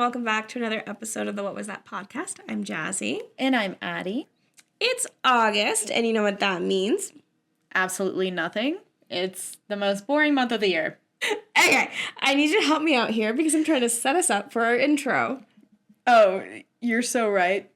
welcome back to another episode of the What Was That podcast. I'm Jazzy. And I'm Addi. It's August, and you know what that means? Absolutely nothing. It's the most boring month of the year. Okay, I need you to help me out here because I'm trying to set us up for our intro. Oh, you're so right.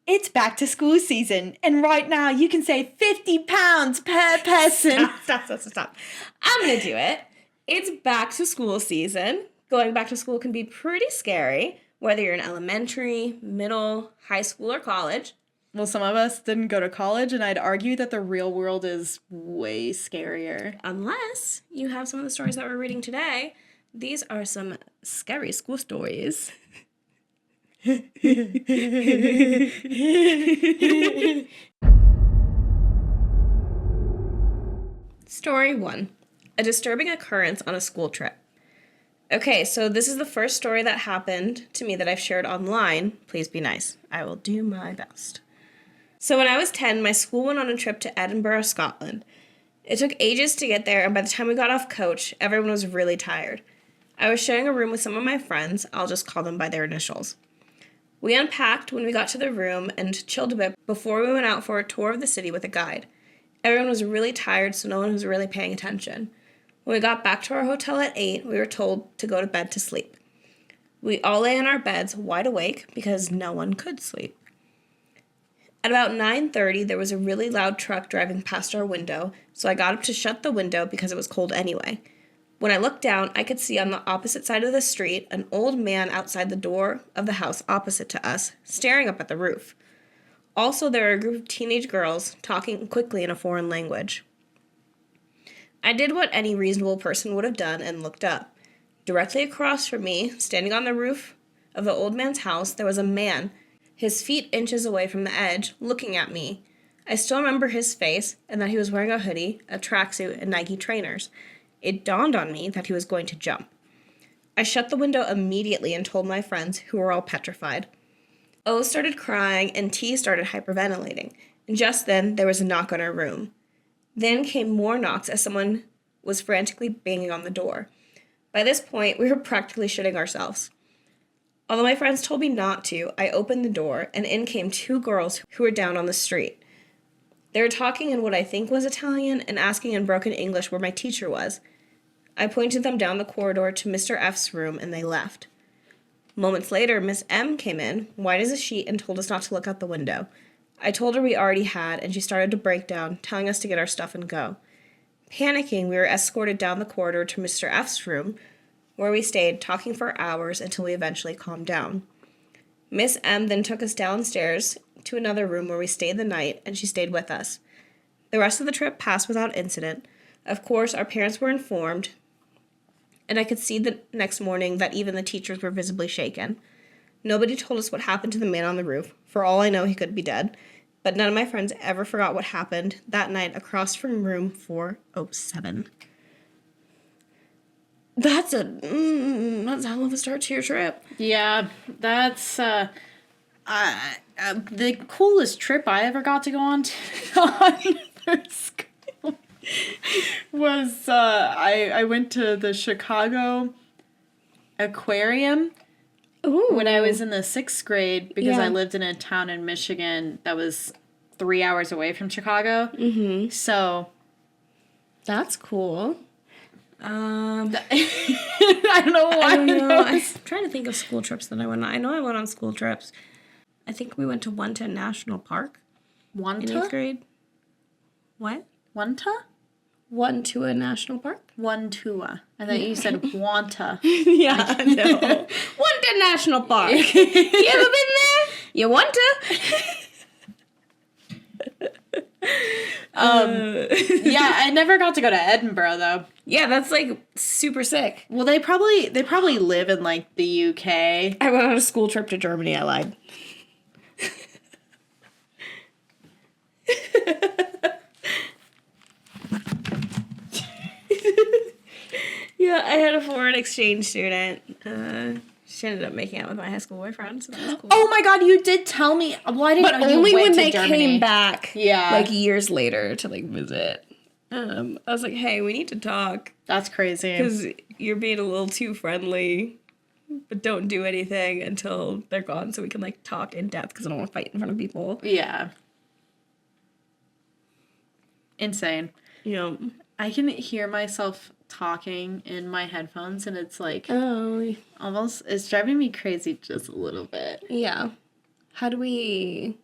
It's back to school season, and right now you can save 50 pounds per person. Stop. I'm going to do it. It's back to school season. Going back to school can be pretty scary, whether you're in elementary, middle, high school, or college. Well, some of us didn't go to college, and I'd argue that the real world is way scarier. Unless you have some of the stories that we're reading today. These are some scary school stories. Story 1. A disturbing occurrence on a school trip. Okay, so this is the first story that happened to me that I've shared online. Please be nice. I will do my best. So when I was 10, my school went on a trip to Edinburgh, Scotland. It took ages to get there, and by the time we got off coach, everyone was really tired. I was sharing a room with some of my friends. I'll just call them by their initials. We unpacked when we got to the room and chilled a bit before we went out for a tour of the city with a guide. Everyone was really tired, so no one was really paying attention. When we got back to our hotel at 8, we were told to go to bed to sleep. We all lay in our beds wide awake because no one could sleep. At about 9:30, there was a really loud truck driving past our window, so I got up to shut the window because it was cold anyway. When I looked down, I could see on the opposite side of the street an old man outside the door of the house opposite to us, staring up at the roof. Also, there were a group of teenage girls talking quickly in a foreign language. I did what any reasonable person would have done and looked up. Directly across from me, standing on the roof of the old man's house, there was a man, his feet inches away from the edge, looking at me. I still remember his face and that he was wearing a hoodie, a tracksuit, and Nike trainers. It dawned on me that he was going to jump. I shut the window immediately and told my friends, who were all petrified. O started crying and T started hyperventilating, and just then there was a knock on our room. Then came more knocks as someone was frantically banging on the door. By this point, we were practically shitting ourselves. Although my friends told me not to, I opened the door, and in came two girls who were down on the street. They were talking in what I think was Italian and asking in broken English where my teacher was. I pointed them down the corridor to Mr. F's room, and they left. Moments later, Miss M came in, white as a sheet, and told us not to look out the window. I told her we already had, and she started to break down, telling us to get our stuff and go. Panicking, we were escorted down the corridor to Mr. F's room, where we stayed, talking for hours until we eventually calmed down. Miss M then took us downstairs to another room where we stayed the night, and she stayed with us. The rest of the trip passed without incident. Of course, our parents were informed, and I could see the next morning that even the teachers were visibly shaken. Nobody told us what happened to the man on the roof. For all I know, he could be dead. But none of my friends ever forgot what happened that night across from room 407. That's a hell of a start to your trip. Yeah, that's the coolest trip I ever got to go on for school was I went to the Chicago Aquarium. Ooh. When I was in the 6th grade, because I lived in a town in Michigan that was 3 hours away from Chicago. Mm-hmm. So that's cool. I don't know why. I don't know. I'm trying to think of school trips that I went on. I know I went on school trips. I think we went to Wanta National Park. Wanta? In 8th grade. What? Wanta? Wantua National Park? Wantua. I thought you said Wanta. Yeah, no. Wanta National Park. You ever been there? You want to? Yeah, I never got to go to Edinburgh though. Yeah, that's like super sick. Well, they probably live in like the UK. I went on a school trip to Germany. I lied. Yeah, I had a foreign exchange student. She ended up making out with my high school boyfriend, so that was cool. Oh my god, you did tell me. Well, I didn't know you went to Germany. But only when they came back, like years later to like visit. I was like, hey, we need to talk. That's crazy. Because you're being a little too friendly. but don't do anything until they're gone so we can, like, talk in depth because I don't want to fight in front of people. Yeah. Insane. Yeah. I can hear myself talking in my headphones and it's like, Oh. almost, it's driving me crazy just a little bit. Yeah. How do we...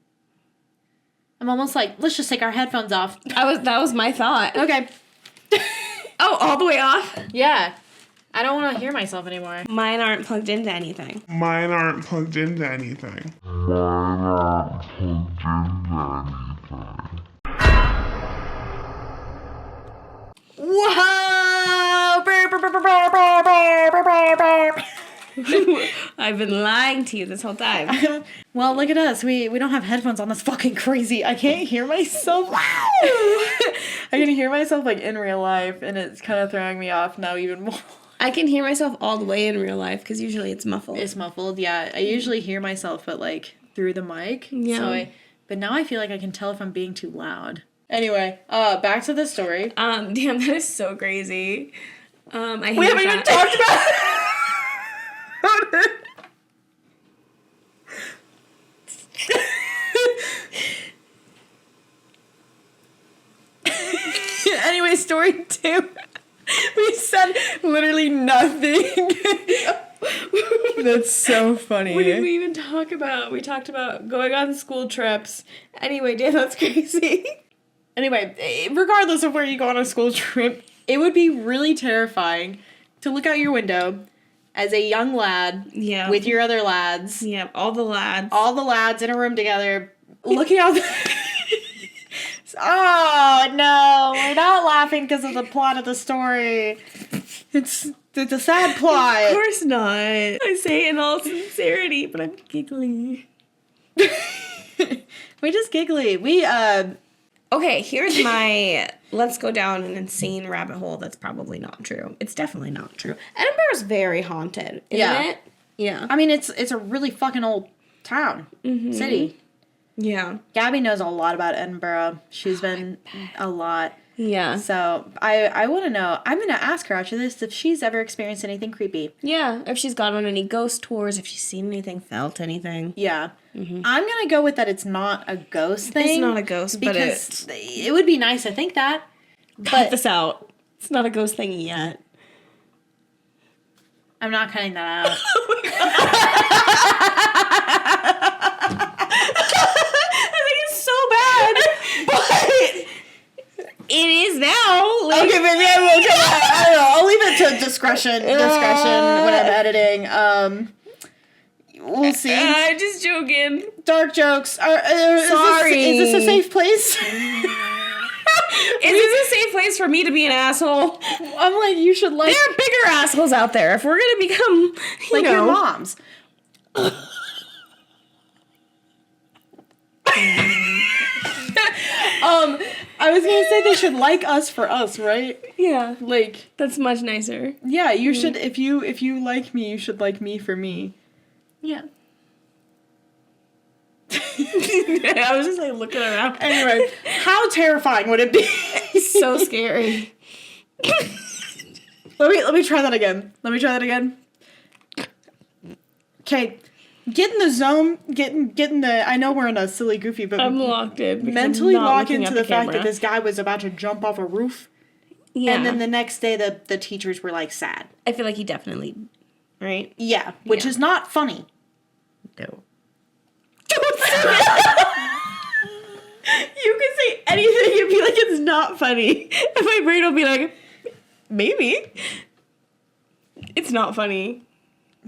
I'm almost like, let's just take our headphones off. That was my thought. Okay. Oh, all the way off? Yeah. I don't want to hear myself anymore. Mine aren't plugged into anything. Whoa! I've been lying to you this whole time. Well, look at us. We don't have headphones on. That's fucking crazy. I can't hear myself. I can hear myself like in real life, and it's kind of throwing me off now even more. I can hear myself all the way in real life because usually it's muffled. It's muffled, yeah. I usually hear myself, but like through the mic. Yeah. But now I feel like I can tell if I'm being too loud. Anyway, back to the story. Damn, that is so crazy. We haven't even talked about it. Anyway, story 2. We said literally nothing. That's so funny. What did we even talk about? We talked about going on school trips. Anyway, Dan, that's crazy. Anyway, regardless of where you go on a school trip, it would be really terrifying to look out your window as a young lad with your other lads. Yeah, all the lads. All the lads in a room together, looking out Oh, no, we're not laughing because of the plot of the story. It's a sad plot. Of course not. I say it in all sincerity, but I'm giggly. We're just giggly. Okay, here's my... Let's go down an insane rabbit hole that's probably not true. It's definitely not true. Edinburgh's very haunted, isn't it? Yeah. I mean, it's a really fucking old town. City. Yeah. Gabby knows a lot about Edinburgh. She's been a lot. Yeah. So I want to know. I'm going to ask her after this if she's ever experienced anything creepy. Yeah. If she's gone on any ghost tours, if she's seen anything, felt anything. Yeah. I'm going to go with that it's not a ghost thing. It's not a ghost, but because it would be nice to think that. Cut this out. It's not a ghost thing yet. I'm not cutting that out. It is now. Like, okay, maybe I will cut that. I don't know. I'll leave it to discretion when I'm editing. We'll see. I'm just joking. Dark jokes. Sorry. Is this a safe place? Is this a safe place for me to be an asshole? I'm like, you should like... There are bigger assholes out there. If we're gonna become, like your moms. I was gonna say they should like us for us, right? Yeah. Like, that's much nicer. Yeah, you should. If you like me, you should like me for me. Yeah. I was just like looking around. Anyway, how terrifying would it be? So scary. Let me try that again. Okay. Get in the zone, get in the, I know we're in a silly goofy, but I'm locked in. Mentally lock into the fact that this guy was about to jump off a roof. Yeah. And then the next day the teachers were like sad. I feel like he definitely, right? Yeah, which is not funny. No. Don't say it! You can say anything and be like, it's not funny. And my brain will be like, maybe. It's not funny.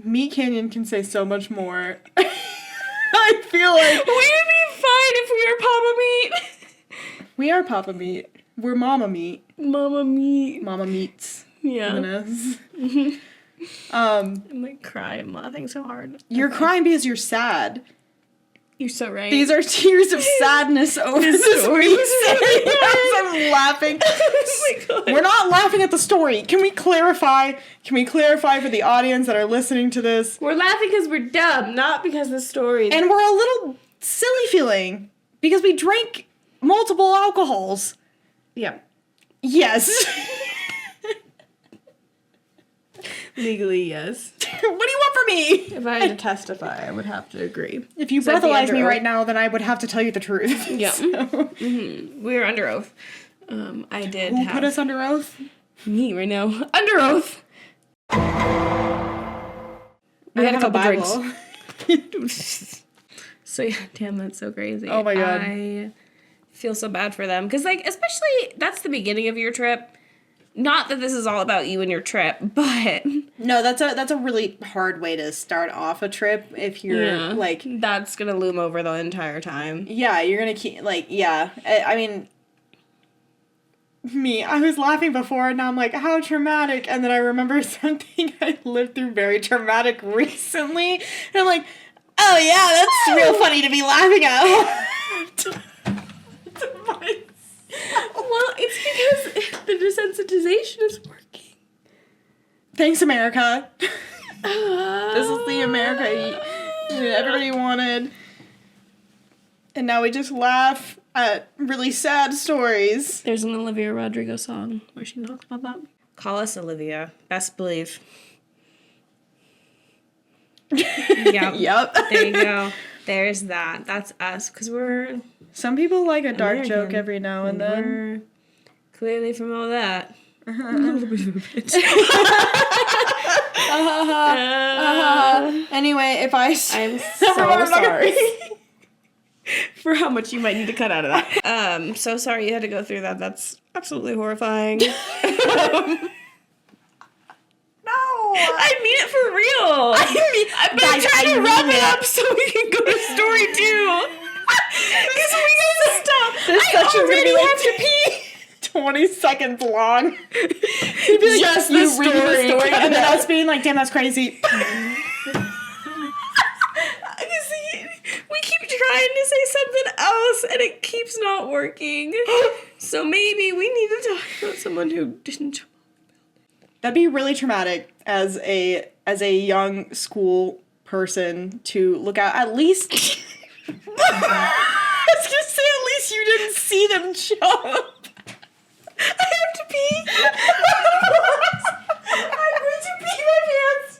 Meat Canyon can say so much more. I feel like... We'd be fine if we were Papa Meat. We are Papa Meat. We're Mama Meat. Mama Meat. Mama Meats. Yeah. I'm like crying. I'm laughing so hard. You're crying because you're sad. You're so right. These are tears of sadness over the story. I'm laughing. Oh my God. We're not laughing at the story. Can we clarify? For the audience that are listening to this? We're laughing because we're dumb, not because the story. And we're a little silly feeling because we drank multiple alcohols. Yeah. Yes. Legally, yes. What do you want for me. If I had to testify, I would have to agree. If you So I'd be breathalyze under me oath. right now, then I would have to tell you the truth. Yeah. So. We're under oath. I did Who have... put us under oath? Me right now. Under oath. We had a couple drinks. So yeah, damn, that's so crazy. Oh my God. I feel so bad for them. Because, like, especially, that's the beginning of your trip. Not that this is all about you and your trip, but... No, that's a really hard way to start off a trip if you're, like... That's gonna loom over the entire time. Yeah, you're gonna keep, like, yeah. I mean... I was laughing before, and now I'm like, how traumatic. And then I remember something I lived through very traumatic recently. And I'm like, oh yeah, that's real funny to be laughing at. Well, it's because the desensitization is working. Thanks, America. This is the America everybody wanted. And now we just laugh at really sad stories. There's an Olivia Rodrigo song where she talks about that. Call us Olivia. Best believe. Yep. Yep. There you go. There's that. That's us. Because we're Some people like a dark American. joke every now and then. We're clearly from all that. Anyway, if I... I'm so sorry. For how much you might need to cut out of that. So sorry you had to go through that. That's absolutely horrifying. No! I mean it for real. I'm trying to wrap it up so we can go to story 2. Because we gotta stop. This I section's gonna already be like have to pee. 20 seconds long. You'd be like, Just you the read the story. story, and then us being like, damn, that's crazy. We keep trying to say something else and it keeps not working. So maybe we need to talk about someone who didn't. That'd be really traumatic as a young school person to look out. At least I was gonna say at least you didn't see them jump. I have to pee. I'm going to pee my pants.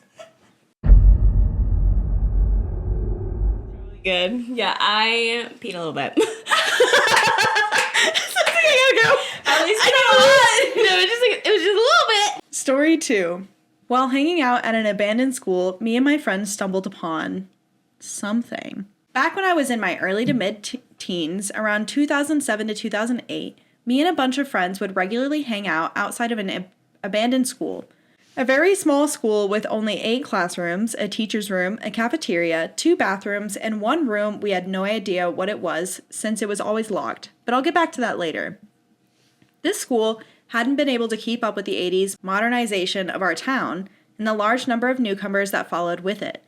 Good. Yeah, I peed a little bit. I gotta go. At least you know. No, it was just a little bit. Story 2. While hanging out at an abandoned school, me and my friends stumbled upon something. Back when I was in my early to mid-teens, around 2007 to 2008, me and a bunch of friends would regularly hang out outside of an abandoned school. A very small school with only 8 classrooms, a teacher's room, a cafeteria, 2 bathrooms, and 1 room we had no idea what it was since it was always locked, but I'll get back to that later. This school hadn't been able to keep up with the 80s modernization of our town and the large number of newcomers that followed with it,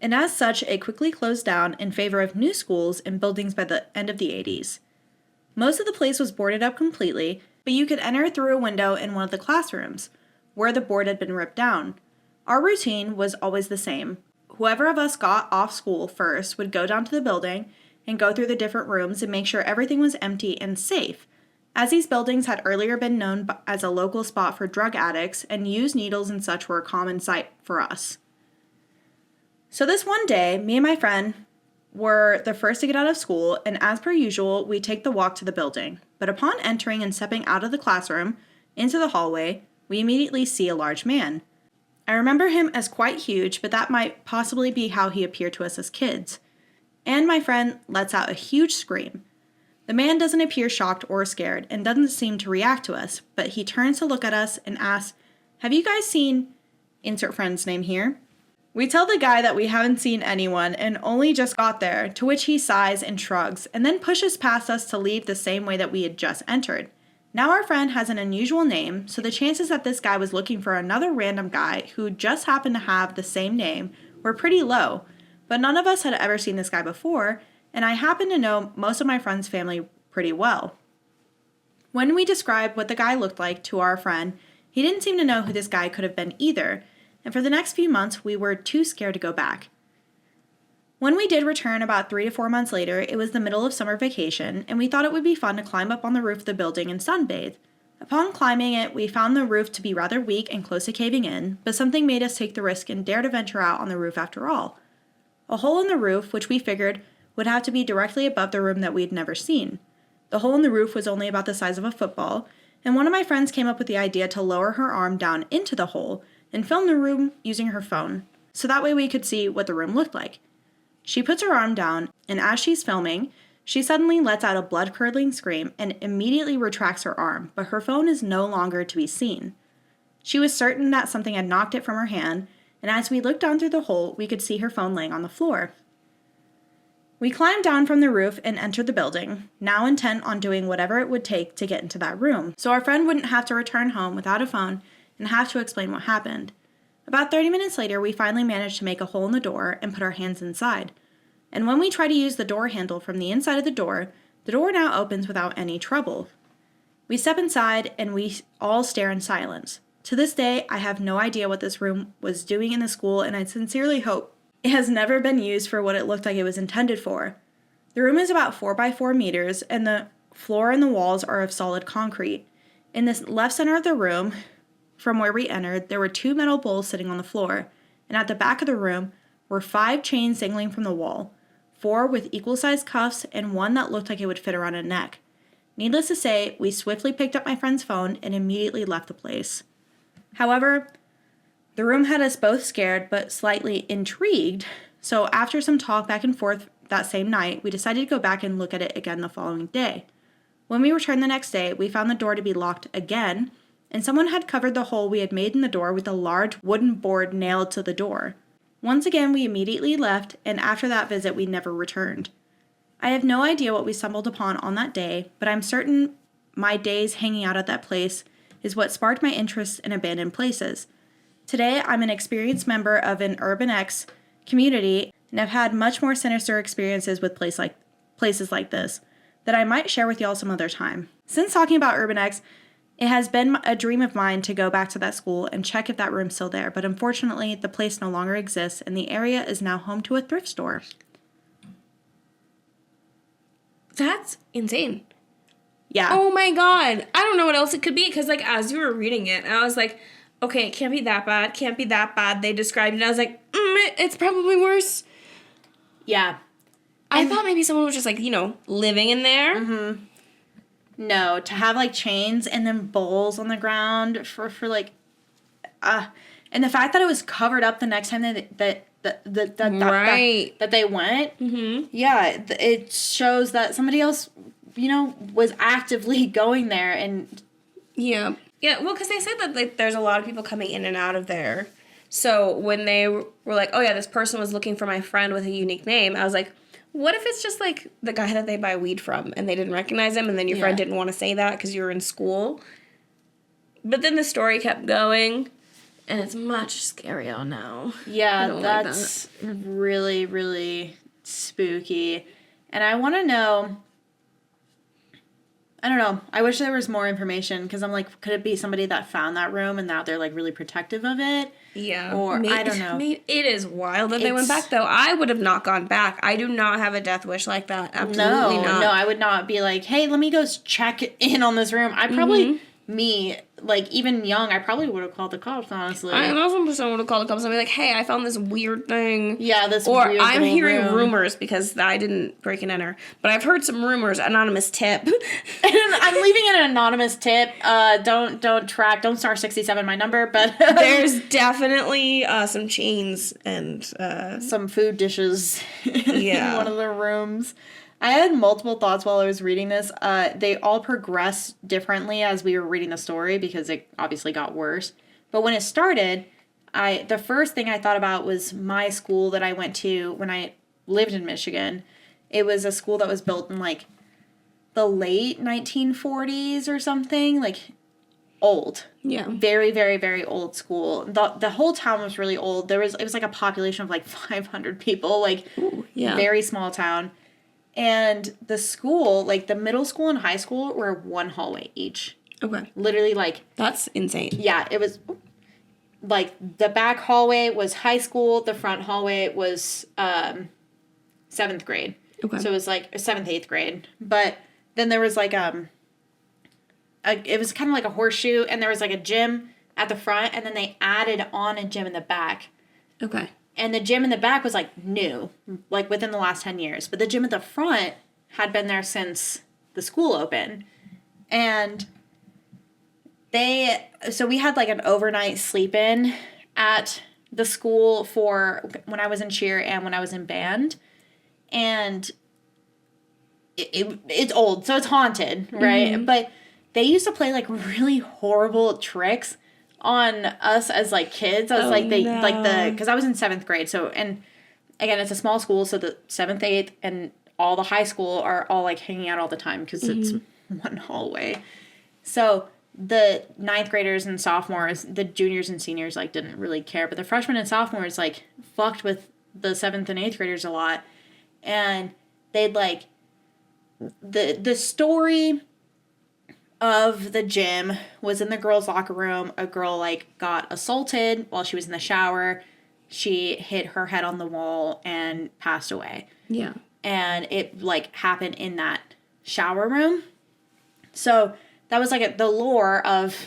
and as such, it quickly closed down in favor of new schools and buildings by the end of the 80s. Most of the place was boarded up completely, but you could enter through a window in one of the classrooms, where the board had been ripped down. Our routine was always the same. Whoever of us got off school first would go down to the building and go through the different rooms and make sure everything was empty and safe, as these buildings had earlier been known as a local spot for drug addicts and used needles and such were a common sight for us. So this one day, me and my friend were the first to get out of school, and as per usual, we take the walk to the building. But upon entering and stepping out of the classroom into the hallway, we immediately see a large man. I remember him as quite huge, but that might possibly be how he appeared to us as kids. And my friend lets out a huge scream. The man doesn't appear shocked or scared and doesn't seem to react to us, but he turns to look at us and asks, "Have you guys seen..." insert friend's name here. We tell the guy that we haven't seen anyone and only just got there, to which he sighs and shrugs, and then pushes past us to leave the same way that we had just entered. Now our friend has an unusual name, so the chances that this guy was looking for another random guy who just happened to have the same name were pretty low, but none of us had ever seen this guy before, and I happen to know most of my friend's family pretty well. When we described what the guy looked like to our friend, he didn't seem to know who this guy could have been either, and for the next few months we were too scared to go back. When we did return about 3 to 4 months later, it was the middle of summer vacation, and we thought it would be fun to climb up on the roof of the building and sunbathe. Upon climbing it, we found the roof to be rather weak and close to caving in, but something made us take the risk and dare to venture out on the roof after all. A hole in the roof, which we figured would have to be directly above the room that we had never seen. The hole in the roof was only about the size of a football, and one of my friends came up with the idea to lower her arm down into the hole and film the room using her phone, so that way we could see what the room looked like. She puts her arm down, and as she's filming, she suddenly lets out a blood-curdling scream and immediately retracts her arm, but her phone is no longer to be seen. She was certain that something had knocked it from her hand, and as we looked down through the hole, we could see her phone laying on the floor. We climbed down from the roof and entered the building, now intent on doing whatever it would take to get into that room, so our friend wouldn't have to return home without a phone and have to explain what happened. About 30 minutes later, we finally managed to make a hole in the door and put our hands inside. And when we try to use the door handle from the inside of the door now opens without any trouble. We step inside and we all stare in silence. To this day, I have no idea what this room was doing in the school, and I sincerely hope it has never been used for what it looked like it was intended for. The room is about 4 by 4 meters, and the floor and the walls are of solid concrete. In the left center of the room, from where we entered, there were 2 metal bowls sitting on the floor, and at the back of the room were 5 chains dangling from the wall, 4 with equal-sized cuffs and 1 that looked like it would fit around a neck. Needless to say, we swiftly picked up my friend's phone and immediately left the place. However, the room had us both scared but slightly intrigued, so after some talk back and forth that same night, we decided to go back and look at it again the following day. When we returned the next day, we found the door to be locked again, and someone had covered the hole we had made in the door with a large wooden board nailed to the door. Once again, we immediately left, and after that visit, we never returned. I have no idea what we stumbled upon on that day, but I'm certain my days hanging out at that place is what sparked my interest in abandoned places. Today, I'm an experienced member of an Urban X community, and I've had much more sinister experiences with places like this that I might share with y'all some other time. Since talking about Urban X, it has been a dream of mine to go back to that school and check if that room's still there, but unfortunately, the place no longer exists, and the area is now home to a thrift store. That's insane. Yeah. Oh my god. I don't know what else it could be, because, like, as you were reading it, I was like, okay, it can't be that bad, can't be that bad. They described it, I was like, it's probably worse. Yeah. I thought maybe someone was just, like, living in there. Mm-hmm. No, to have, like, chains and then bowls on the ground for like, and the fact that it was covered up the next time that they went, mm-hmm. Yeah, it shows that somebody else, was actively going there and... Yeah, well, because they said that, like, there's a lot of people coming in and out of there. So when they were like, oh, yeah, this person was looking for my friend with a unique name, I was like, what if it's just, like, the guy that they buy weed from, and they didn't recognize him, and then your friend didn't want to say that because you were in school? But then the story kept going, and it's much scarier now. Yeah, that's really, really spooky. And I want to know... I don't know. I wish there was more information, because I'm like, could it be somebody that found that room and now they're, like, really protective of it? Yeah. Or, I don't know. It is wild that they went back, though. I would have not gone back. I do not have a death wish like that. Absolutely not. No, I would not be like, hey, let me go check in on this room. I probably, like, even young, I probably would have called the cops, honestly. I 1,000% would have called the cops and be like, hey, I found this weird thing. Yeah, this or weird I'm hearing room. rumors, because I didn't break and enter. But I've heard some rumors, anonymous tip. And I'm leaving an anonymous tip. Don't star 67 my number, but... There's definitely some chains and... some food dishes in one of the rooms. I had multiple thoughts while I was reading this. They all progressed differently as we were reading the story, because it obviously got worse. But when it started, the first thing I thought about was my school that I went to when I lived in Michigan. It was a school that was built in, like, the late 1940s or something, like, old. Yeah. Very, very, very old school. The whole town was really old. It was like a population of, like, 500 people, like, very small town. And the school, like, the middle school and high school were 1 hallway each. Okay. Literally, like... That's insane. Yeah, it was... Like, the back hallway was high school. The front hallway was 7th grade. Okay. So it was, like, 7th, 8th grade. But then there was, like, it was kind of like a horseshoe, and there was like a gym at the front, and then they added on a gym in the back. Okay. And the gym in the back was like new, like within the last 10 years. But the gym at the front had been there since the school opened. And so we had like an overnight sleep in at the school for when I was in cheer and when I was in band. And it's old, so it's haunted, right? Mm-hmm. But they used to play like really horrible tricks on us as like kids. I was because I was in 7th grade. So, and again, it's a small school, so the 7th, 8th, and all the high school are all like hanging out all the time because it's one hallway. So the 9th graders and sophomores, the juniors and seniors like didn't really care, but the freshmen and sophomores like fucked with the 7th and 8th graders a lot, and they'd like the story of the gym was in the girls' locker room. A girl like got assaulted while she was in the shower. She hit her head on the wall and passed away. Yeah. And it like happened in that shower room. So that was like the lore of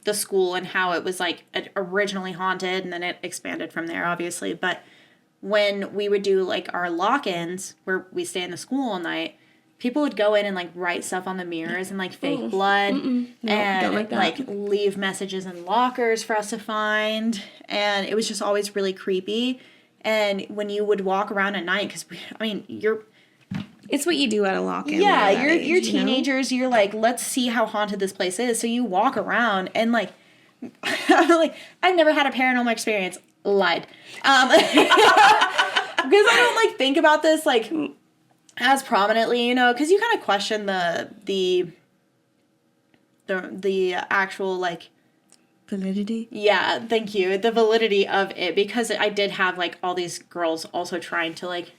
the school and how it was like originally haunted, and then it expanded from there, obviously. But when we would do like our lock-ins where we stay in the school all night, people would go in and like write stuff on the mirrors and like fake blood and like leave messages in lockers for us to find. And it was just always really creepy. And when you would walk around at night, because it's what you do at a lock-in. Yeah, you're teenagers. You're like, let's see how haunted this place is. So you walk around and like, I'm like, I've never had a paranormal experience. Lied. Because I don't like think about this like as prominently, you know, because you kind of question the actual like validity. Yeah, thank you. The validity of it, because I did have like all these girls also trying to like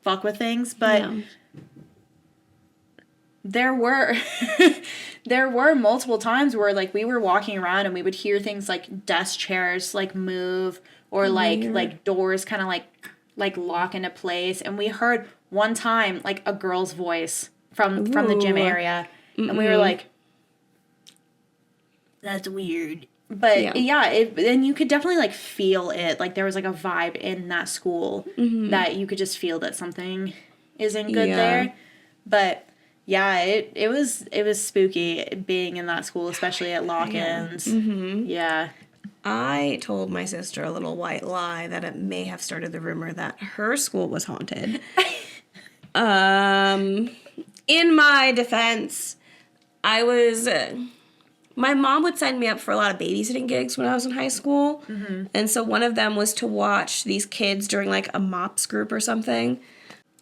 fuck with things, but there were there were multiple times where like we were walking around and we would hear things like desk chairs like move, or like doors kind of like lock into place, and we heard one time like a girl's voice from the gym area. And we were like, that's weird. But and you could definitely like feel it. Like there was like a vibe in that school that you could just feel that something isn't good there. But yeah, it was spooky being in that school, especially at lock-ins. Yeah. I told my sister a little white lie that it may have started the rumor that her school was haunted. In my defense, my mom would sign me up for a lot of babysitting gigs when I was in high school. And so one of them was to watch these kids during like a MOPS group or something.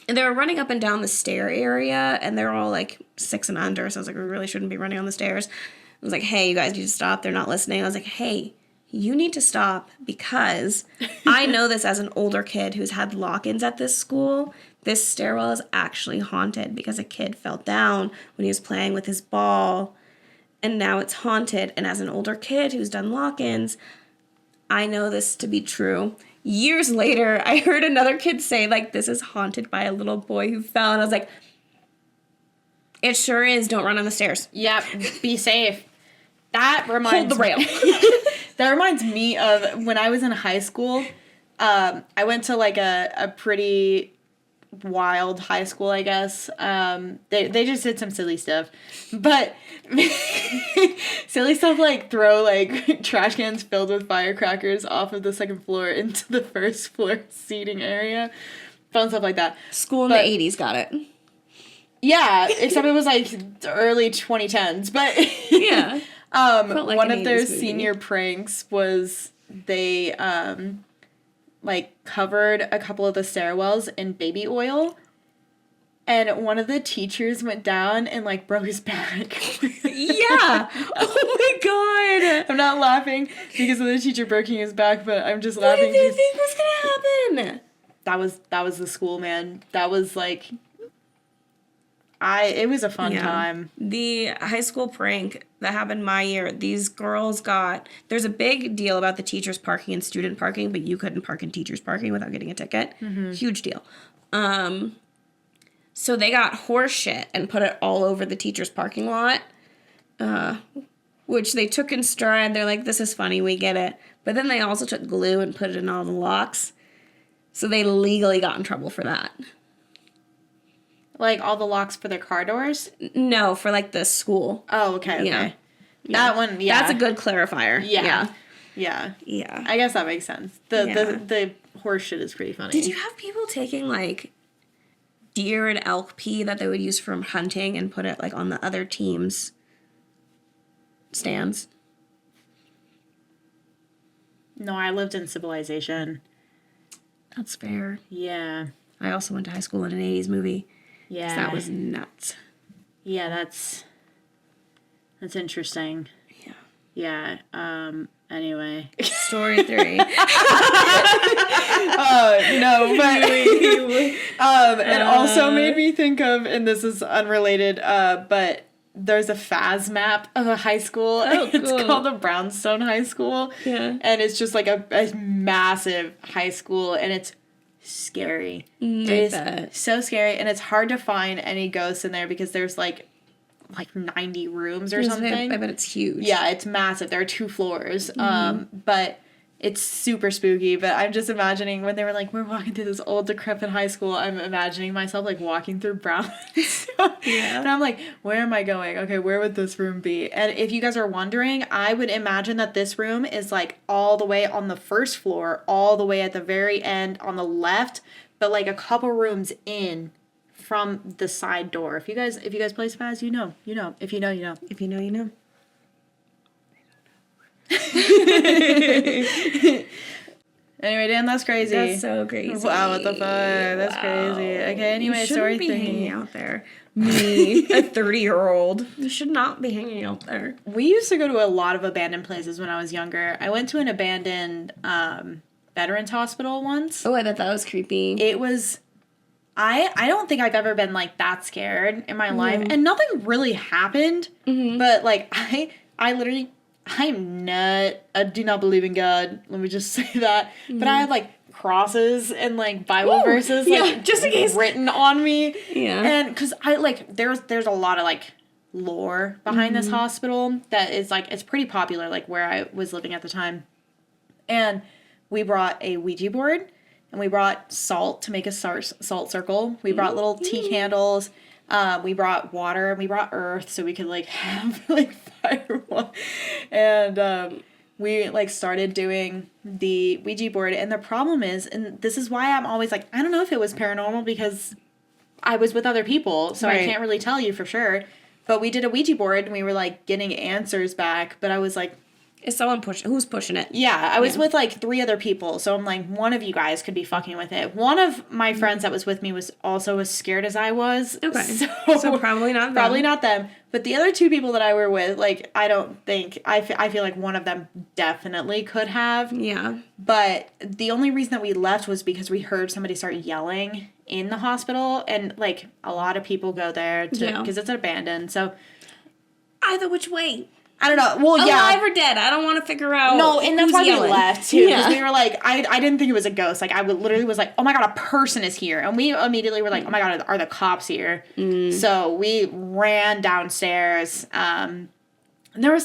And they were running up and down the stair area, and they're all like 6 and under. So I was like, we really shouldn't be running on the stairs. I was like, hey, you guys need to stop. They're not listening. I was like, hey, you need to stop, because I know this as an older kid who's had lock-ins at this school. This stairwell is actually haunted because a kid fell down when he was playing with his ball, and now it's haunted. And as an older kid who's done lock-ins, I know this to be true. Years later, I heard another kid say, like, this is haunted by a little boy who fell, and I was like, it sure is. Don't run on the stairs. Yep, be safe. That reminds Hold the rail. That reminds me of when I was in high school. I went to like a pretty wild high school, I guess. They just did some silly stuff, but silly stuff like throw like trash cans filled with firecrackers off of the 2nd floor into the 1st floor seating area. Fun stuff like that. School in the 80s got it. Yeah, except it was like early 2010s, but yeah. Like one of their senior pranks was they like covered a couple of the stairwells in baby oil, and one of the teachers went down and like broke his back. Yeah. Oh my god. I'm not laughing because of the teacher breaking his back, but I'm just What laughing. did they think was gonna happen? That was the school, man. That was like it was a fun time. The high school prank that happened my year, these girls there's a big deal about the teachers parking and student parking, but you couldn't park in teachers parking without getting a ticket. Huge deal. So they got horse shit and put it all over the teachers parking lot. which they took in stride. They're like, this is funny, we get it. But then they also took glue and put it in all the locks. So they legally got in trouble for that. Like all the locks for their car doors? No, for like the school. Oh, okay. Yeah. That one, yeah. That's a good clarifier. Yeah. I guess that makes sense. The horse shit is pretty funny. Did you have people taking like deer and elk pee that they would use from hunting and put it like on the other team's stands? No, I lived in civilization. That's fair. Yeah. I also went to high school in an 80s movie. Yeah. So that was nuts. Yeah, that's interesting. Yeah. Yeah. Anyway. Story 3. No, but it also made me think of, and this is unrelated, but there's a FAS map of a high school. Oh, cool. It's called the Brownstone High School. Yeah. And it's just like a massive high school, and it's scary. It is so scary, and it's hard to find any ghosts in there because there's like 90 rooms or something. I bet it's huge. Yeah, it's massive. There are 2 floors. But it's super spooky. But I'm just imagining when they were like, we're walking through this old decrepit high school, I'm imagining myself like walking through Brownstone. Yeah. And I'm like, where am I going? Okay, where would this room be? And if you guys are wondering, I would imagine that this room is like all the way on the first floor, all the way at the very end on the left, but like a couple rooms in from the side door. If you guys play Spaz, you know. If you know, you know. If you know, you know. Anyway, Dan, that's crazy. That's so crazy. Wow, what the fuck? That's crazy. Okay, anyway, story be 3. hanging out there. Me, a 30-year-old, you should not be hanging out there. We used to go to a lot of abandoned places when I was younger. I went to an abandoned veterans hospital once. Oh, I thought that was creepy. It was... I don't think I've ever been, like, that scared in my life. And nothing really happened. Mm-hmm. But, like, I literally... I do not believe in God. Let me just say that. Mm-hmm. But I had, like, crosses and, like, Bible verses, like, just in case, written on me. Yeah. And, because I, like, there's a lot of, like, lore behind this hospital that is, like, it's pretty popular, like, where I was living at the time. And we brought a Ouija board. And we brought salt to make a salt circle. We brought little tea candles. We brought water. And we brought earth so we could, like, have, like, firewood. And we, like, started doing the Ouija board. And the problem is, and this is why I'm always like, I don't know if it was paranormal because I was with other people. So I can't really tell you for sure. But we did a Ouija board and we were, like, getting answers back. But I was like... Is someone who's pushing it? Yeah, I was with, like, 3 other people, so I'm like, one of you guys could be fucking with it. One of my friends that was with me was also as scared as I was. Okay. So probably not them. Probably not them. But the other 2 people that I were with, like, I don't think... I feel like one of them definitely could have. Yeah. But the only reason that we left was because we heard somebody start yelling in the hospital, and, like, a lot of people go there because it's abandoned, so... Either which way. I don't know. Well, Alive or dead. I don't want to figure out. No, and that's why we left, too. Because we were like, I didn't think it was a ghost. Like, I literally was like, oh my God, a person is here. And we immediately were like, oh my God, are the cops here? So we ran downstairs. And there were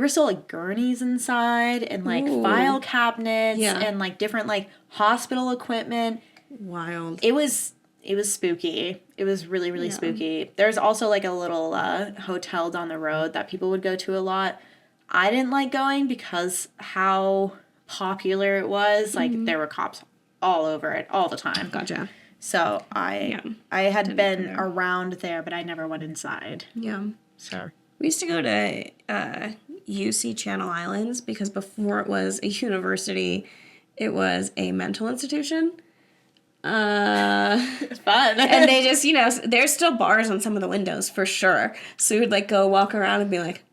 still, like, gurneys inside and, like, file cabinets and, like, different, like, hospital equipment. Wild. It was spooky. It was really, really spooky. There's also, like, a little hotel down the road that people would go to a lot. I didn't like going because how popular it was. Like, there were cops all over it all the time. Gotcha. So I had been around there, but I never went inside. Yeah. So we used to go to UC Channel Islands because before it was a university, it was a mental institution. It's fun. And they just, there's still bars on some of the windows for sure. So we would, like, go walk around and be like,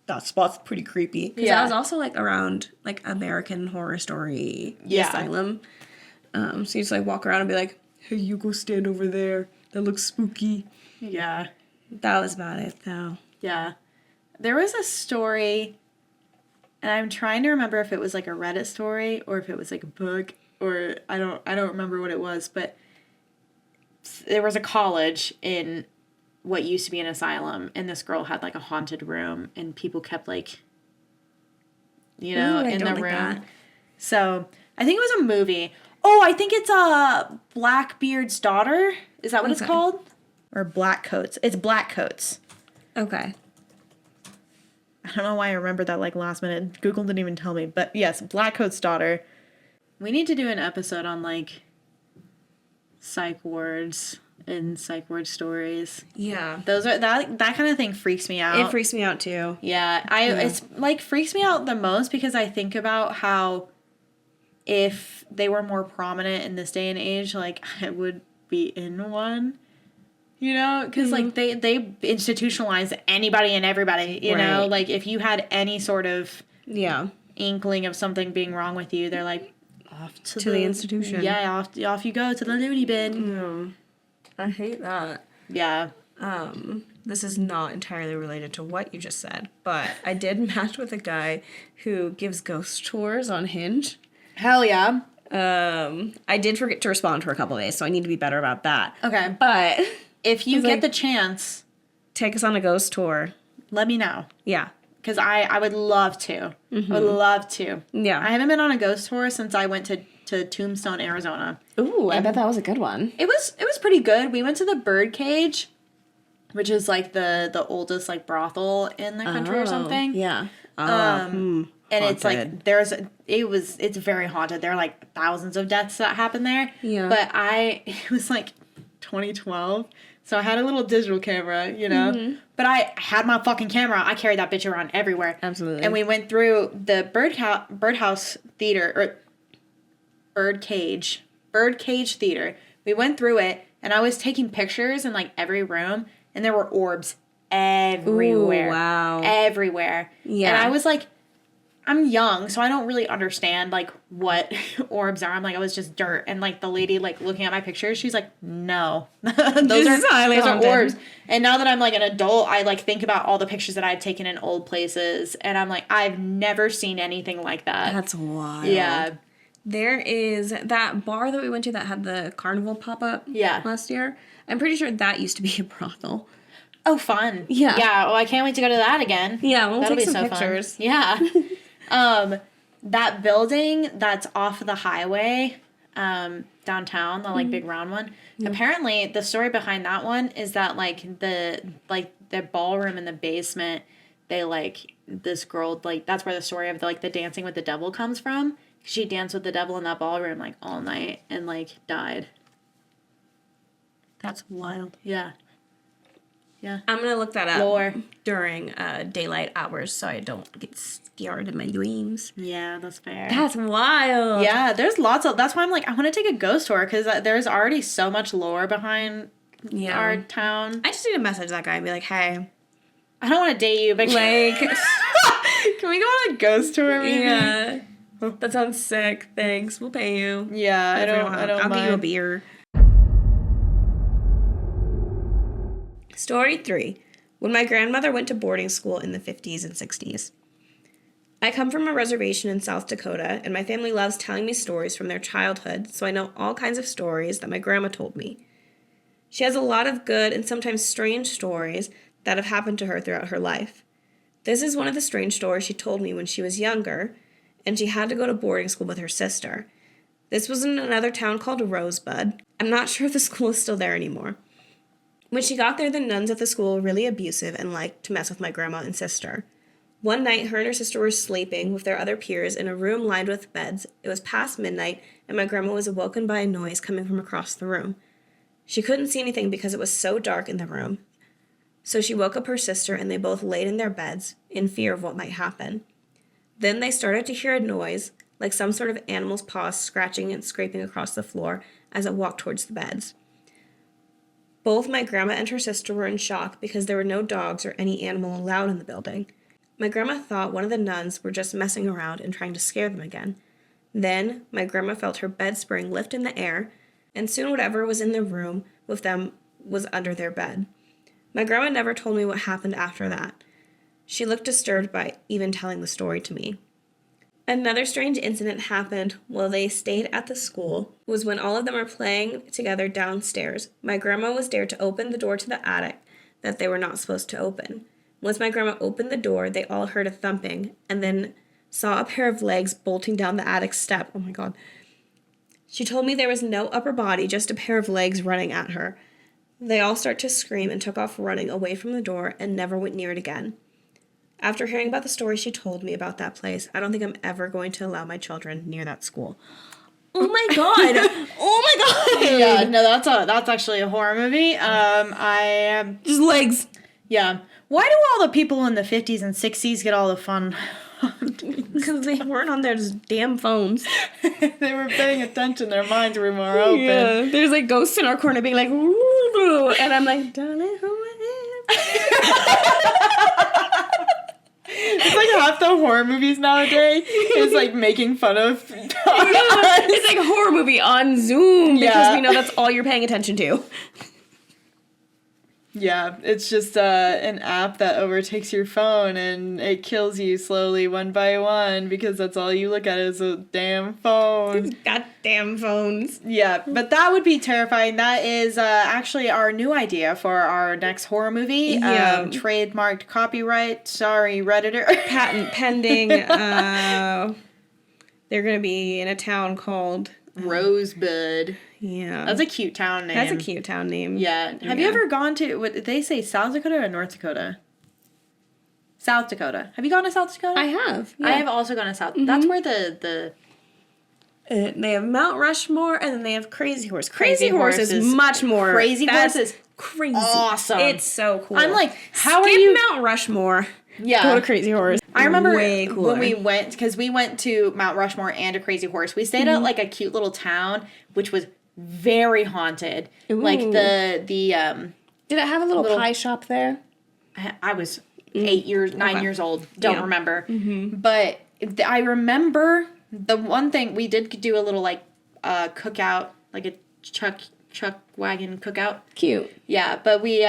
that spot's pretty creepy. Because I was also, like, around, like, American Horror Story Asylum. So you just, like, walk around and be like, hey, you go stand over there. That looks spooky. Yeah. That was about it, though. Yeah. There was a story, and I'm trying to remember if it was, like, a Reddit story or if it was, like, a book. Or I don't remember what it was, but there was a college in what used to be an asylum, and this girl had, like, a haunted room, and people kept, like, you know, Ooh, in the room. That. So, I think it was a movie. Oh, I think it's Blackbeard's Daughter. Is that what it's called? Or Black Coats. It's Black Coats. Okay. I don't know why I remembered that, like, last minute. Google didn't even tell me. But, yes, Black Coat's Daughter. We need to do an episode on, like, psych wards and psych ward stories. Yeah. Those are, that kind of thing freaks me out. It freaks me out, too. Yeah. It's, like, freaks me out the most because I think about how if they were more prominent in this day and age, like, I would be in one. You know, because, like, they institutionalize anybody and everybody, you know? Like, if you had any sort of inkling of something being wrong with you, they're like, off to the institution. Yeah, off you go to the loony bin. I hate that. Yeah. This is not entirely related to what you just said, but I did match with a guy who gives ghost tours on Hinge. Hell yeah. I did forget to respond for a couple of days, so I need to be better about that. Okay. But... if you get the chance, take us on a ghost tour. Let me know. Yeah. Because I would love to. I would love to. Yeah. I haven't been on a ghost tour since I went to Tombstone, Arizona. Ooh, I bet that was a good one. It was pretty good. We went to the Birdcage, which is like the oldest like brothel in the country or something. Yeah. And it's like it's very haunted. There are like thousands of deaths that happen there. Yeah. But it was like 2012. So I had a little digital camera, you know, but I had my fucking camera. I carried that bitch around everywhere. Absolutely. And we went through the Birdhouse Theater, or Birdcage Theater. We went through it, and I was taking pictures in, like, every room, and there were orbs everywhere. Ooh, wow. Everywhere. Yeah. And I was like, I'm young, so I don't really understand, like, what orbs are. I'm like, oh, it's just dirt. And, like, the lady, like, looking at my pictures, she's like, no. those are orbs. And now that I'm, like, an adult, I, like, think about all the pictures that I've taken in old places. And I'm like, I've never seen anything like that. That's wild. Yeah. There is that bar that we went to that had the carnival pop-up last year. I'm pretty sure that used to be a brothel. Oh, fun. Yeah. Yeah, well, I can't wait to go to that again. Yeah, we'll That'll take be some so pictures. Fun. Yeah. That building that's off the highway, downtown, the, like, big round one, apparently the story behind that one is that, like, the ballroom in the basement, they, like, this girl, like, that's where the story of, the Dancing with the Devil comes from. She danced with the devil in that ballroom, like, all night and, like, died. That's wild. Yeah. Yeah. I'm going to look that up Lore. during daylight hours so I don't get scared in my dreams. Yeah, that's fair. That's wild. Yeah, there's lots of... That's why I'm like, I want to take a ghost tour, because there's already so much lore behind our town. I just need to message that guy and be like, hey. I don't want to date you, but... Like... can we go on a ghost tour, maybe? Yeah. That sounds sick. Thanks. We'll pay you. Yeah, I don't I'll mind. get you a beer. Story 3. When my grandmother went to boarding school in the 50s and 60s. I come from a reservation in South Dakota, and my family loves telling me stories from their childhood, so I know all kinds of stories that my grandma told me. She has a lot of good and sometimes strange stories that have happened to her throughout her life. This is one of the strange stories she told me when she was younger, and she had to go to boarding school with her sister. This was in another town called Rosebud. I'm not sure if the school is still there anymore. When she got there, the nuns at the school were really abusive and liked to mess with my grandma and sister. One night, her and her sister were sleeping with their other peers in a room lined with beds. It was past midnight, and my grandma was awoken by a noise coming from across the room. She couldn't see anything because it was so dark in the room. So she woke up her sister, and they both laid in their beds, in fear of what might happen. Then they started to hear a noise, like some sort of animal's paws scratching and scraping across the floor as it walked towards the beds. Both my grandma and her sister were in shock because there were no dogs or any animal allowed in the building. My grandma thought one of the nuns were just messing around and trying to scare them again. Then, my grandma felt her bed spring lift in the air, and soon whatever was in the room with them was under their bed. My grandma never told me what happened after that. She looked disturbed by even telling the story to me. Another strange incident happened while they stayed at the school was when all of them were playing together downstairs. My grandma was dared to open the door to the attic. that they were not supposed to open. Once my grandma opened the door, they all heard a thumping and then saw a pair of legs bolting down the attic step. Oh my God. She told me there was no upper body, just a pair of legs running at her. They all start to scream and took off running away from the door and never went near it again. After hearing about the story she told me about that place, I don't think I'm ever going to allow my children near that school. Oh my God. Oh my God. Yeah, no, that's actually a horror movie. Just legs. Yeah. Why do all the people in the 50s and 60s get all the fun? Because they weren't on their damn phones. They were paying attention. Their minds were more open. Yeah. There's like ghosts in our corner being like, "Ooh," and I'm like, darling, who I am. It's like half the horror movies nowadays is like making fun of. Yeah, it's like a horror movie on Zoom because we know that's all you're paying attention to. Yeah, it's just an app that overtakes your phone and it kills you slowly one by one because that's all you look at is a damn phone. Goddamn phones. Yeah, but that would be terrifying. That is actually our new idea for our next horror movie. Yeah. Trademarked copyright. Sorry, Redditor. Patent pending. They're going to be in a town called Rosebud. Yeah. That's a cute town name. That's a cute town name. Yeah. Have you ever gone to, what did they say, South Dakota or North Dakota? South Dakota. Have you gone to South Dakota? I have. Yeah. I have also gone to South. Mm-hmm. That's where the they have Mount Rushmore and then they have Crazy Horse. Crazy Horse is much more. Crazy Horse is crazy. Awesome. It's so cool. I'm like, how Skip are you? Mount Rushmore. Yeah. Go to Crazy Horse. I remember way cooler. when we went, because we went to Mount Rushmore and a Crazy Horse. We stayed at like a cute little town, which was very haunted. Ooh. Like the Did it have a little pie shop there? I was 9 years old. Don't remember. Mm-hmm. But I remember the one thing we did do a little like cookout, like a chuck wagon cookout. Cute. Yeah, but we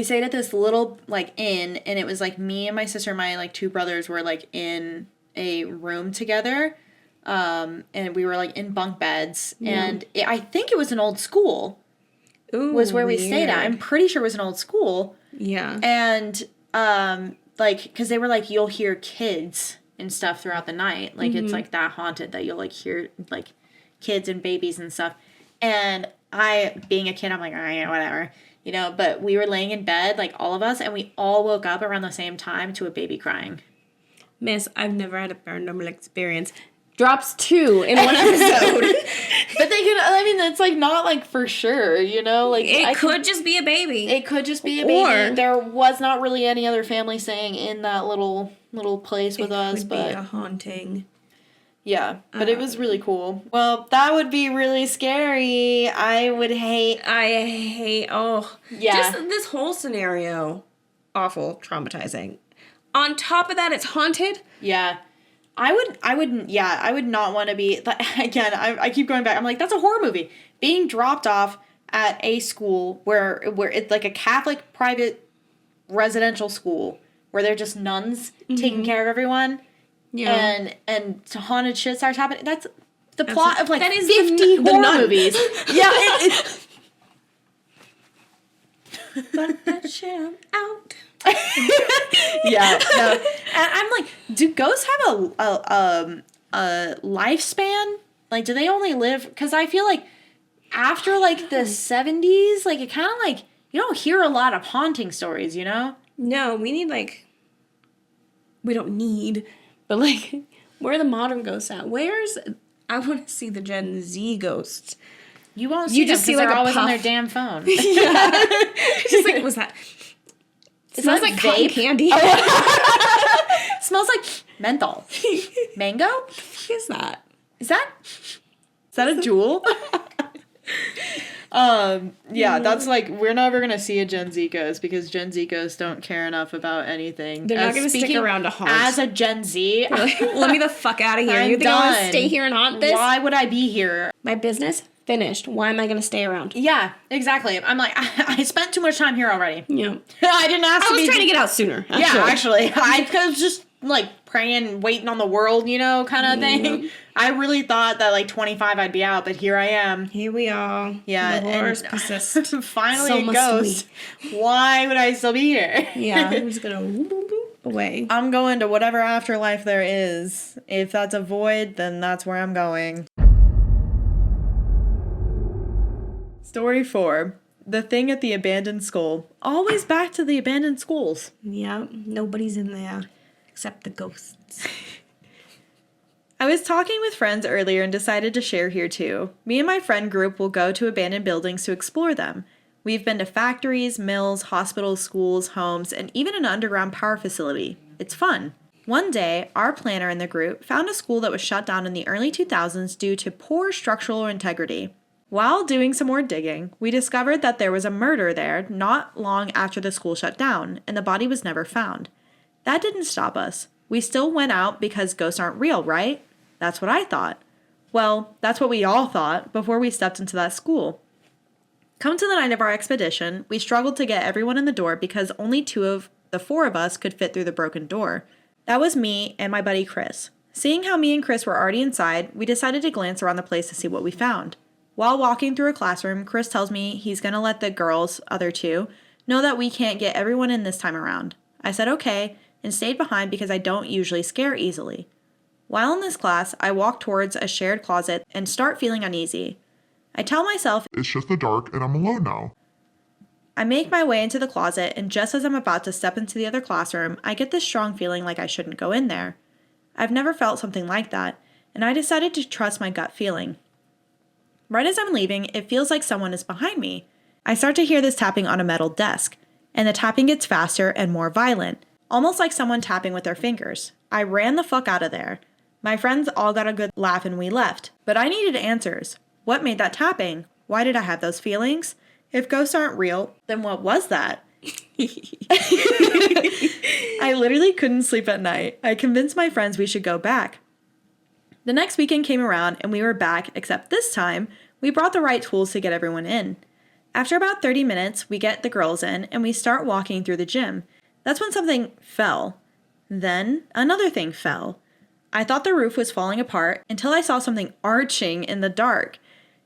stayed at this little like inn, and it was like me and my sister, my like two brothers were like in a room together. And we were like in bunk beds, and I think it was an old school. Ooh, was where we stayed at. I'm pretty sure it was an old school. Yeah. And like, because they were like, you'll hear kids and stuff throughout the night. Like it's like that haunted that you'll like hear like kids and babies and stuff. And I, being a kid, I'm like, all right, whatever, you know. But we were laying in bed, like all of us, and we all woke up around the same time to a baby crying. Miss, I've never had a paranormal experience. Drops 2 in one episode. But they can, I mean, it's like not like for sure, you know? Like it could just be a baby. It could just be a baby. Or there was not really any other family staying in that little place with us, could but be a haunting. Yeah, but it was really cool. Well, that would be really scary. I hate. Oh, yeah. Just this whole scenario, awful, traumatizing. On top of that, it's haunted. Yeah. I would not want to be, again, I keep going back. I'm like, that's a horror movie. Being dropped off at a school where it's like a Catholic private residential school where they're just nuns taking care of everyone. Yeah. And haunted shit starts happening. That's the plot of like 50 horror movies. Yeah. Let that shit out. Yeah, no. And I'm like, do ghosts have a lifespan? Like, do they only live? Because I feel like after like the 70s, like it kind of like you don't hear a lot of haunting stories, you know? No, we need like. We don't need, but like, where are the modern ghosts at? I want to see the Gen Z ghosts. You won't see them just see like they're always puff. on their damn phone. Yeah. Just like, what's that? It smells like cotton candy. Oh. Smells like menthol. Mango? What is that? Is that a jewel? Yeah, that's like, we're never going to see a Gen Z ghost because Gen Z ghosts don't care enough about anything. They're not going to stick around to haunt. As a Gen Z, let me the fuck out of here. You think I want to stay here and haunt this? Why would I be here? My business finished. Why am I going to stay around? Yeah, exactly. I'm like, I spent too much time here already. Yeah. I didn't ask I was trying to get out sooner. Actually. Yeah, actually. I could have just like praying, waiting on the world, you know, kind of thing. I really thought that like 25 I'd be out, but here I am. Here we are. Yeah. The horrors persist. Finally So a must ghost. Why would I still be here? Yeah, I'm just gonna whoop, whoop, whoop away. I'm going to whatever afterlife there is. If that's a void, then that's where I'm going. Story 4. The thing at the abandoned school. Always back to the abandoned schools. Yeah, nobody's in there except the ghosts. I was talking with friends earlier and decided to share here too. Me and my friend group will go to abandoned buildings to explore them. We've been to factories, mills, hospitals, schools, homes, and even an underground power facility. It's fun. One day, our planner in the group found a school that was shut down in the early 2000s due to poor structural integrity. While doing some more digging, we discovered that there was a murder there not long after the school shut down, and the body was never found. That didn't stop us. We still went out because ghosts aren't real, right? That's what I thought. Well, that's what we all thought before we stepped into that school. Come to the night of our expedition, we struggled to get everyone in the door because only 2 of the 4 of us could fit through the broken door. That was me and my buddy Chris. Seeing how me and Chris were already inside, we decided to glance around the place to see what we found. While walking through a classroom, Chris tells me he's going to let the girls, other 2, know that we can't get everyone in this time around. I said okay, and stayed behind because I don't usually scare easily. While in this class, I walk towards a shared closet and start feeling uneasy. I tell myself, it's just the dark and I'm alone now. I make my way into the closet, and just as I'm about to step into the other classroom, I get this strong feeling like I shouldn't go in there. I've never felt something like that, and I decided to trust my gut feeling. Right as I'm leaving, it feels like someone is behind me. I start to hear this tapping on a metal desk, and the tapping gets faster and more violent, almost like someone tapping with their fingers. I ran the fuck out of there. My friends all got a good laugh and we left, but I needed answers. What made that tapping? Why did I have those feelings? If ghosts aren't real, then what was that? I literally couldn't sleep at night. I convinced my friends we should go back. The next weekend came around and we were back, except this time, we brought the right tools to get everyone in. After about 30 minutes, we get the girls in and we start walking through the gym. That's when something fell. Then another thing fell. I thought the roof was falling apart until I saw something arching in the dark.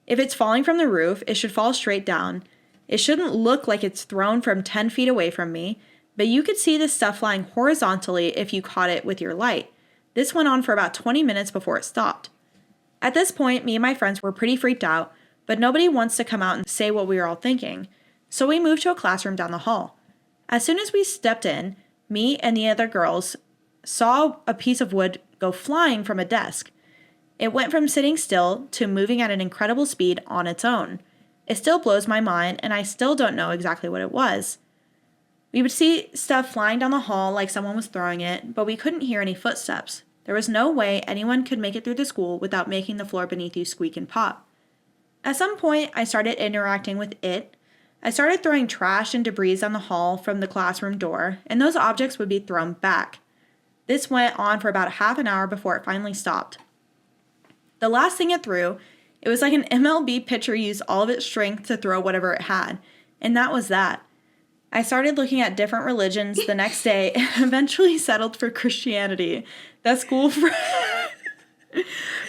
If it's falling from the roof, it should fall straight down. It shouldn't look like it's thrown from 10 feet away from me, but you could see this stuff flying horizontally if you caught it with your light. This went on for about 20 minutes before it stopped. At this point, me and my friends were pretty freaked out, but nobody wants to come out and say what we were all thinking. So we moved to a classroom down the hall. As soon as we stepped in, me and the other girls saw a piece of wood go flying from a desk. It went from sitting still to moving at an incredible speed on its own. It still blows my mind, and I still don't know exactly what it was. We would see stuff flying down the hall like someone was throwing it, but we couldn't hear any footsteps. There was no way anyone could make it through the school without making the floor beneath you squeak and pop. At some point, I started interacting with it. I started throwing trash and debris down the hall from the classroom door, and those objects would be thrown back. This went on for about half an hour before it finally stopped. The last thing it threw, it was like an MLB pitcher used all of its strength to throw whatever it had, and that was that. I started looking at different religions the next day and eventually settled for Christianity. That school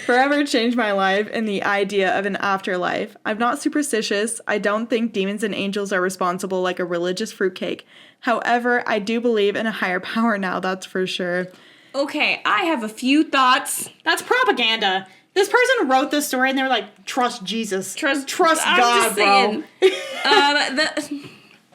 forever changed my life and the idea of an afterlife. I'm not superstitious. I don't think demons and angels are responsible like a religious fruitcake. However, I do believe in a higher power now, that's for sure. Okay, I have a few thoughts. That's propaganda. This person wrote this story and they were like, trust Jesus. Trust God, bro.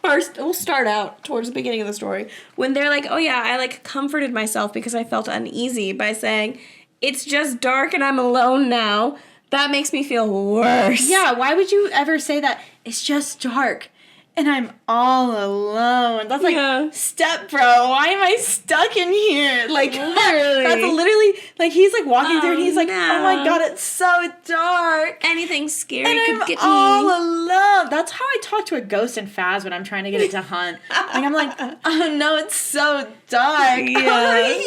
First, we'll start out towards the beginning of the story. When they're like, oh yeah, I comforted myself because I felt uneasy by saying, it's just dark and I'm alone now. That makes me feel worse. Yeah, why would you ever say that? It's just dark and I'm all alone. That's like, step bro, why am I stuck in here? Like, literally. That's literally, like, he's like walking through and he's like, oh my God, it's so dark. Anything scary and could get me. I'm all alone. That's how I talk to a ghost in Faz when I'm trying to get it to hunt. Like, I'm like, oh no, it's so dark. Yeah.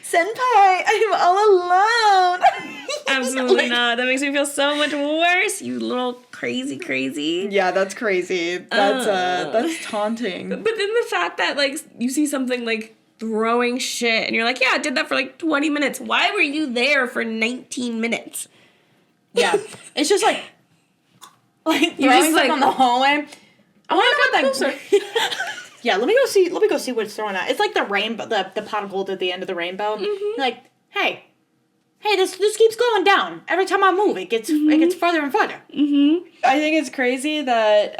Senpai, I'm all alone. Absolutely not. That makes me feel so much worse, you little crazy. Yeah, that's crazy. That's taunting. But then the fact that, you see something, throwing shit. And you're like, yeah, I did that for like 20 minutes. Why were you there for 19 minutes? Yeah. It's just like You throwing just, stuff like, on the hallway. I want to God, know what that. Yeah, let me go see what's thrown out. It's like the rainbow, the pot of gold at the end of the rainbow. Mm-hmm. Like, hey, this keeps going down. Every time I move, it gets further and further. Mm-hmm. I think it's crazy that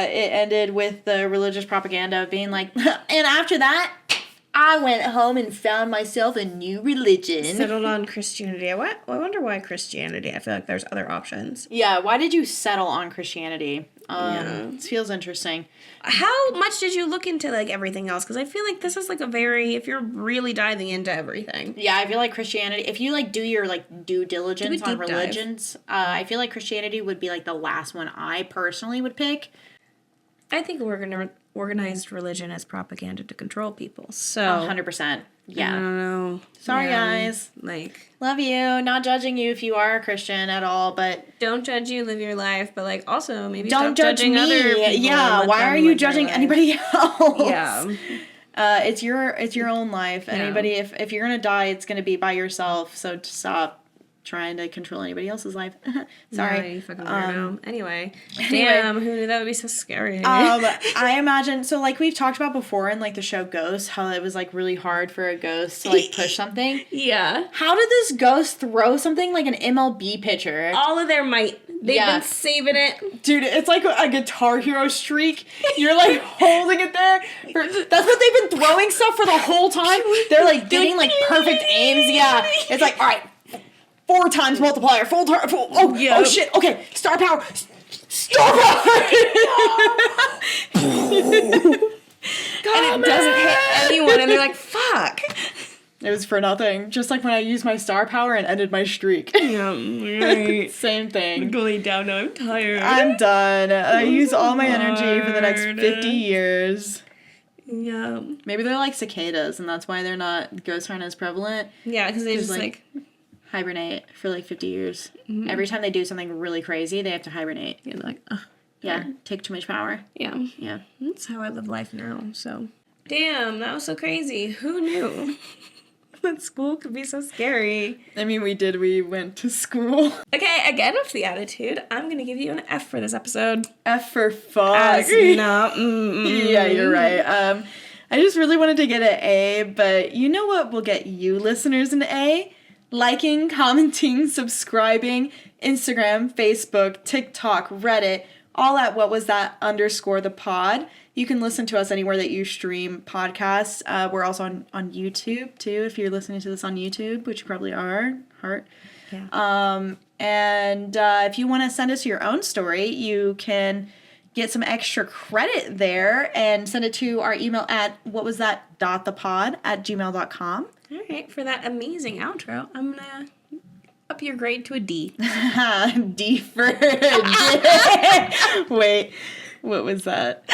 it ended with the religious propaganda of being like, and after that, I went home and found myself a new religion. Settled on Christianity. I wonder why Christianity. I feel like there's other options. Yeah, why did you settle on Christianity? Yeah. This feels interesting. How much did you look into, like, everything else? Because I feel like this is, like, if you're really diving into everything. Yeah, I feel like Christianity, if you, like, do your, like, due diligence on deep dive. religions, I feel like Christianity would be, like, the last one I personally would pick. I think organized religion as propaganda to control people. So 100%. I Yeah. don't know. Sorry, guys. Like, Love you. Not judging you if you are a Christian at all, but don't judge you, live your life. But, like, also maybe don't stop judge judging me. other people. Yeah, and let why them are you live their judging life. anybody else? Yeah. It's your own life. Yeah. Anybody, if you're gonna die, it's gonna be by yourself. So stop trying to control anybody else's life. Sorry. Yeah, you fucking weirdo. Anyway. Damn, who knew that would be so scary? I imagine, so like we've talked about before in like the show Ghost, how it was like really hard for a ghost to like push something. Yeah. How did this ghost throw something like an MLB pitcher? All of their might. They've Yeah. been saving it. Dude, it's like a Guitar Hero streak. You're like holding it there. That's what they've been throwing stuff for the whole time. They're like getting like perfect aims. Yeah. It's like, all right, 4 times multiplier. Oh Yep. shit. Okay, star power. Star power. And it doesn't hit anyone. And they're like, fuck. It was for nothing. Just like when I used my star power and ended my streak. Yeah, right. Same thing. Going down now. I'm tired. I'm done. I use all my energy for the next 50 years. Yeah. Maybe they're like cicadas, and that's why they're not ghosts aren't as prevalent. Yeah, because they just like hibernate for like 50 years. Mm-hmm. Every time they do something really crazy, they have to hibernate. Yeah, they're like, ugh. Yeah, take too much power. Yeah. Yeah. That's how I live life now, so. Damn, that was so crazy. Who knew? That school could be so scary. I mean, we did. We went to school. Okay, again with the attitude, I'm gonna give you an F for this episode. F for fuck. Yeah, you're right. I just really wanted to get an A, but you know what will get you listeners an A? Liking, commenting, subscribing, Instagram, Facebook, TikTok, Reddit, all at what was that _ the pod. You can listen to us anywhere that you stream podcasts. We're also on YouTube, too, if you're listening to this on YouTube, which you probably are. Heart. Yeah. And if you want to send us your own story, you can get some extra credit there and send it to our email at whatwasthat.thepod@gmail.com. All right, for that amazing outro, I'm gonna up your grade to a D. D for Wait, what was that?